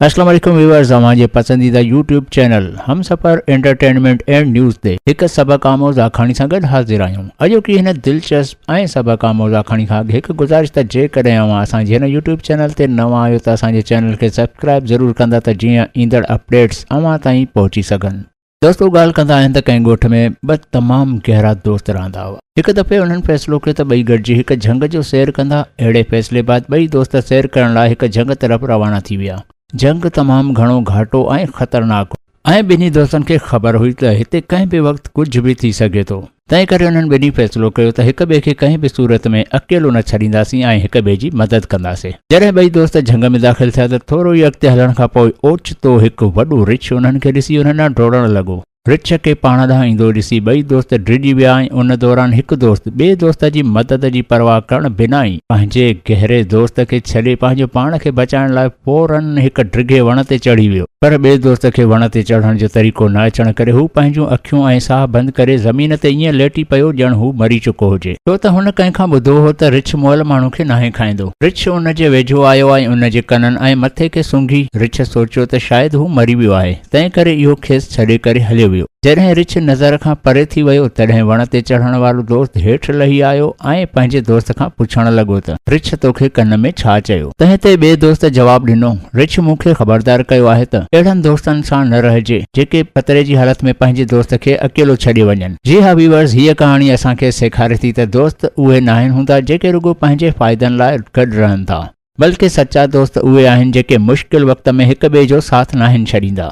अस्सलाम वालेकुम व्यूअर्स, हमारे पसंदीदा यूट्यूब चैनल हम सफ़र एंटरटेनमेंट एंड न्यूज़ ते एक सबक आमोज़ आखाणी सां गॾु हाज़िर आहियूं। अॼोकी हिन दिलचस्प ऐं सबक आमोज़ आखाणी खां हिकु गुज़ारिश त जेकॾहिं असांजे हिन यूट्यूब चैनल ते नवां आहियो त असांजे चैनल खे सब्सक्राइब ज़रूरु कंदा त जीअं ईंदड़ अपडेट्स अव्हां ताईं पहुची सघनि। दोस्तों, ॻाल्हि कंदा आहिनि त कंहिं ॻोठ में ॿ तमामु गहरा दोस्त रहंदा हुआ। हिकु दफ़े उन्हनि फ़ैसिलो कयो त ॿई गॾिजी हिकु झंग जो सैर कंदा। अहिड़े फ़ैसिले बाद ॿई दोस्त सैर करण लाइ हिकु झंग तरफ़ रवाना थी विया। जंग तमामु घणो घाटो ऐं ख़तरनाक हो ऐं ॿिन्ही दोस्तनि खे ख़बर हुई त हिते कंहिं बि वक़्तु कुझु बि थी सघे थो। तंहिं करे उन्हनि ॿिन्ही फ़ैसिलो कयो त हिक ॿिए खे कंहिं बि सूरत में अकेलो न छॾींदासीं ऐं हिक ॿिए जी मदद कंदासीं। जॾहिं ॿई दोस्त झंग में दाख़िल थिया त थोरो ई अॻिते हलण खां पोइ ओचितो हिकु वॾो रिछ उन्हनि खे ॾिसी उन्हनि ॾांहुं डोड़ण लॻो। रिछ खे पाण ॾांहुं ईंदो ॾिसी ॿई दोस्त डिॼी विया ऐं उन दौरान हिकु दोस्त ॿिए दोस्त जी मदद जी परवाह करण बिना ई पंहिंजे गहरे दोस्त खे छॾे पंहिंजो पाण खे बचाइण लाइ फौरन हिकु डिघे वण ते चढ़ी वियो। पर ॿिए दोस्त खे वण ते चढ़ण जो तरीक़ो न अचण करे हू पंहिंजूं अखियूं ऐं साह बंदि करे ज़मीन ते ईअं लेटी पियो ॼण हू मरी चुको हुजे, छो त हुन कंहिंखां ॿुधो हो त रिछ मुअल माण्हू खे नाहे खाईंदो। रिछ उन जे वेझो आयो ऐं उन जे कननि ऐं मथे खे सूंघी रिछ सोचियो त शायदि हू मरी वियो आहे, तंहिं करे इहो खेसि छॾे करे हलियो वियो। जॾहिं रिछ नज़र खां परे थी वियो तॾहिं वण ते चढ़ण वारो दोस्त हेठि लही आयो ऐं पंहिंजे दोस्त खां पुछण लॻो त रिछ तोखे कन में छा चयो। तंहिं ते ॿिए दोस्त जवाबु ॾिनो, रिछ मूंखे ख़बरदार कयो आहे त अहिड़नि दोस्तनि सां न रहिजे जेके ख़तरे जी हालत में पंहिंजे दोस्त खे अकेलो छॾे वञनि। जी हा व्यूअर्स, हीअ कहाणी असांखे सेखारे थी त दोस्त उहे न आहिनि हूंदा जेके रुॻो पंहिंजे फ़ाइदनि लाइ गॾु रहनि था, बल्कि सचा दोस्त उहे आहिनि जेके मुश्किल वक़्त में हिक ॿिए जो साथ नाहिनि छॾींदा।